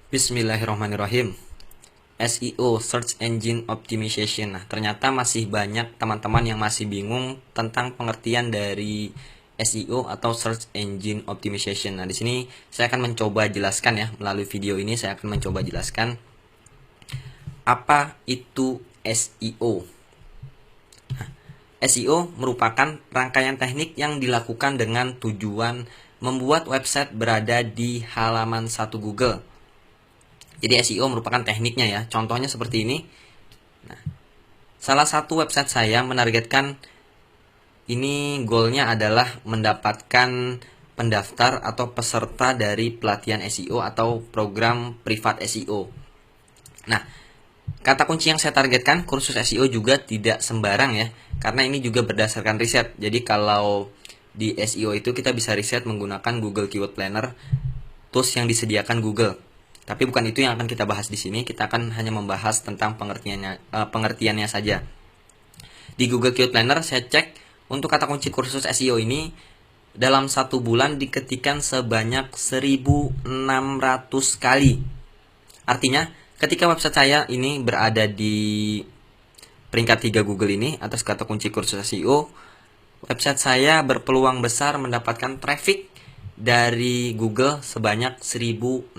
Bismillahirrahmanirrahim. SEO, Search Engine Optimization. Nah, ternyata masih banyak teman-teman yang masih bingung tentang pengertian dari SEO atau Search Engine Optimization. Nah, di sini saya akan mencoba jelaskan ya, melalui video ini saya akan mencoba jelaskan apa itu SEO. Nah, SEO merupakan rangkaian teknik yang dilakukan dengan tujuan membuat website berada di halaman satu Google. Jadi SEO merupakan tekniknya ya. Contohnya seperti ini. Nah, salah satu website saya menargetkan ini goalnya adalah mendapatkan pendaftar atau peserta dari pelatihan SEO atau program privat SEO. Nah, kata kunci yang saya targetkan kursus SEO juga tidak sembarang ya. Karena ini juga berdasarkan riset. Jadi kalau di SEO itu kita bisa riset menggunakan Google Keyword Planner, tools yang disediakan Google. Tapi bukan itu yang akan kita bahas di sini. Kita akan hanya membahas tentang pengertiannya saja. Di Google Keyword Planner saya cek untuk kata kunci kursus SEO ini dalam 1 bulan diketikkan sebanyak 1.600 kali. Artinya ketika website saya ini berada di peringkat 3 Google ini atas kata kunci kursus SEO, website saya berpeluang besar mendapatkan traffic dari Google sebanyak 1.600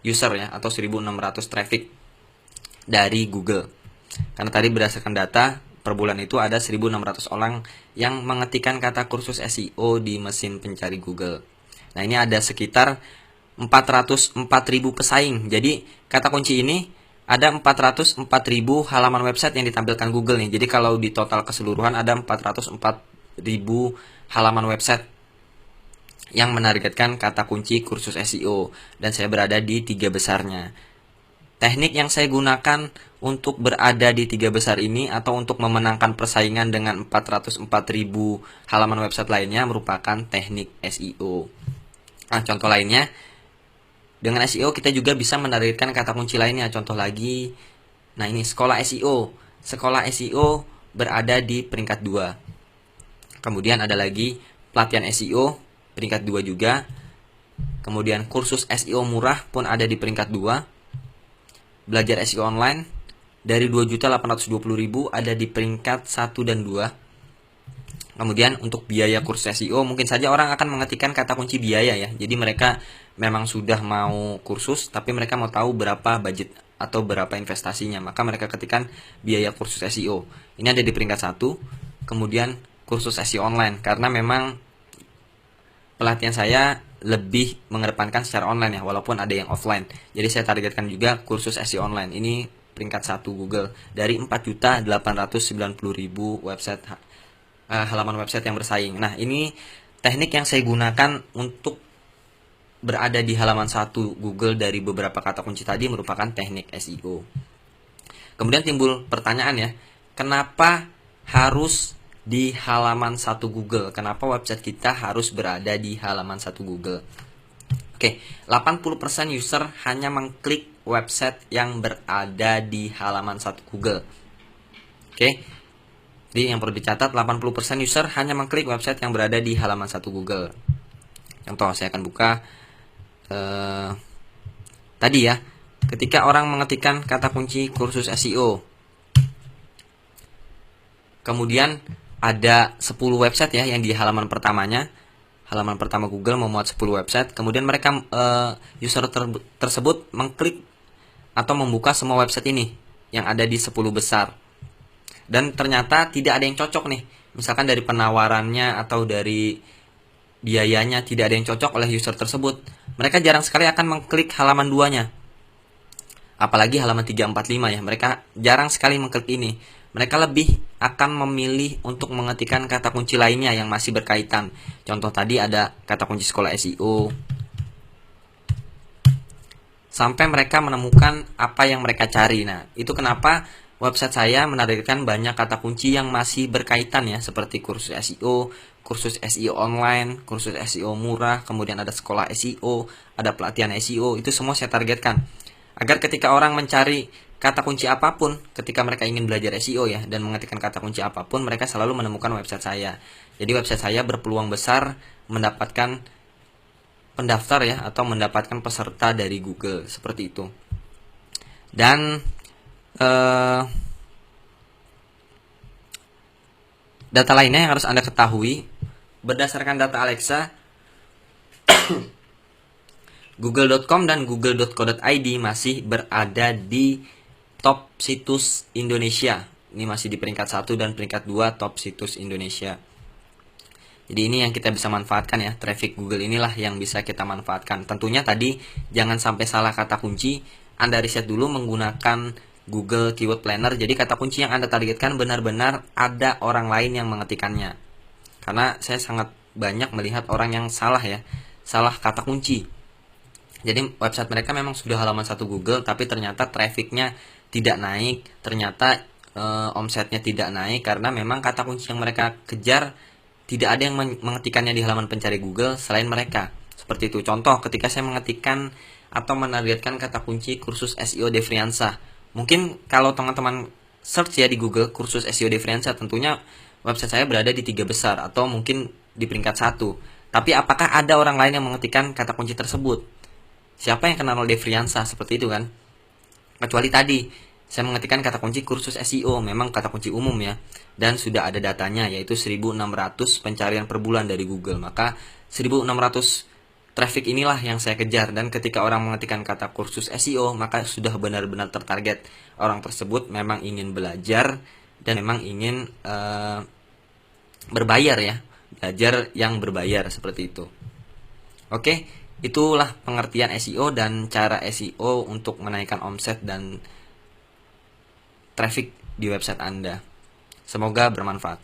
user ya, atau 1.600 traffic dari Google. Karena tadi berdasarkan data per bulan itu ada 1.600 orang yang mengetikkan kata kursus SEO di mesin pencari Google. Nah, ini ada sekitar 404.000 pesaing. Jadi kata kunci ini ada 404.000 halaman website yang ditampilkan Google nih. Jadi kalau di total keseluruhan ada 404.000 halaman website yang menargetkan kata kunci kursus SEO, dan saya berada di 3 besarnya. Teknik yang saya gunakan untuk berada di 3 besar ini atau untuk memenangkan persaingan dengan 404.000 halaman website lainnya merupakan teknik SEO. Nah, contoh lainnya, dengan SEO kita juga bisa menargetkan kata kunci lainnya. Contoh lagi, nah ini sekolah SEO. Sekolah SEO berada di peringkat 2. Kemudian ada lagi pelatihan SEO, peringkat 2 juga. Kemudian kursus SEO murah pun ada di peringkat 2. Belajar SEO online dari 2.820.000 ada di peringkat 1 dan 2. Kemudian untuk biaya kursus SEO, mungkin saja orang akan mengetikkan kata kunci biaya ya. Jadi mereka memang sudah mau kursus, tapi mereka mau tahu berapa budget atau berapa investasinya. Maka mereka ketikkan biaya kursus SEO. Ini ada di peringkat 1. Kemudian kursus SEO online, karena memang pelatihan saya lebih mengedepankan secara online ya, walaupun ada yang offline. Jadi saya targetkan juga kursus SEO online. Ini peringkat 1 Google dari 4.890.000 website, halaman website yang bersaing. Nah, ini teknik yang saya gunakan untuk berada di halaman 1 Google dari beberapa kata kunci tadi merupakan teknik SEO. Kemudian timbul pertanyaan ya, kenapa harus di halaman 1 Google? Kenapa website kita harus berada di halaman 1 Google? Oke, 80% user hanya mengklik website yang berada di halaman 1 Google. Oke, jadi yang perlu dicatat, 80% user hanya mengklik website yang berada di halaman 1 Google. Contoh, saya akan buka tadi ya, ketika orang mengetikkan kata kunci kursus SEO, kemudian ada 10 website ya yang di halaman pertamanya. Halaman pertama Google memuat 10 website. Kemudian mereka user tersebut mengklik atau membuka semua website ini yang ada di 10 besar. Dan ternyata tidak ada yang cocok nih. Misalkan dari penawarannya atau dari biayanya tidak ada yang cocok oleh user tersebut. Mereka jarang sekali akan mengklik halaman 2-nya. Apalagi halaman 3, 4, 5 ya. Mereka jarang sekali mengklik ini. Mereka lebih akan memilih untuk mengetikkan kata kunci lainnya yang masih berkaitan. Contoh tadi ada kata kunci sekolah SEO. Sampai mereka menemukan apa yang mereka cari. Nah, itu kenapa website saya menargetkan banyak kata kunci yang masih berkaitan ya. Seperti kursus SEO, kursus SEO online, kursus SEO murah, kemudian ada sekolah SEO, ada pelatihan SEO. Itu semua saya targetkan agar ketika orang mencari kata kunci apapun, ketika mereka ingin belajar SEO ya, dan mengetikkan kata kunci apapun, mereka selalu menemukan website saya. Jadi website saya berpeluang besar mendapatkan pendaftar ya, atau mendapatkan peserta dari Google, seperti itu. Dan data lainnya yang harus Anda ketahui, berdasarkan data Alexa, google.com dan google.co.id masih berada di top situs Indonesia. Ini masih di peringkat 1 dan peringkat 2 top situs Indonesia. Jadi ini yang kita bisa manfaatkan ya, traffic Google inilah yang bisa kita manfaatkan. Tentunya tadi jangan sampai salah kata kunci. Anda riset dulu menggunakan Google Keyword Planner. Jadi kata kunci yang Anda targetkan benar-benar ada orang lain yang mengetikkannya. Karena saya sangat banyak melihat orang yang salah ya, salah kata kunci. Jadi website mereka memang sudah halaman 1 Google, tapi ternyata trafficnya tidak naik, ternyata omsetnya tidak naik karena memang kata kunci yang mereka kejar tidak ada yang mengetikkannya di halaman pencari Google selain mereka. Seperti itu. Contoh, ketika saya mengetikkan atau menargetkan kata kunci kursus SEO Devriansah. Mungkin kalau teman-teman search ya di Google kursus SEO Devriansah, tentunya website saya berada di 3 besar atau mungkin di peringkat 1. Tapi apakah ada orang lain yang mengetikkan kata kunci tersebut? Siapa yang kenal Devriansah? Seperti itu kan. Kecuali tadi saya mengetikkan kata kunci kursus SEO, memang kata kunci umum ya, dan sudah ada datanya yaitu 1600 pencarian per bulan dari Google. Maka 1600 traffic inilah yang saya kejar, dan ketika orang mengetikkan kata kursus SEO, maka sudah benar-benar tertarget. Orang tersebut memang ingin belajar dan memang ingin berbayar ya, belajar yang berbayar, seperti itu. Oke, itulah pengertian SEO dan cara SEO untuk menaikkan omset dan traffic di website Anda. Semoga bermanfaat.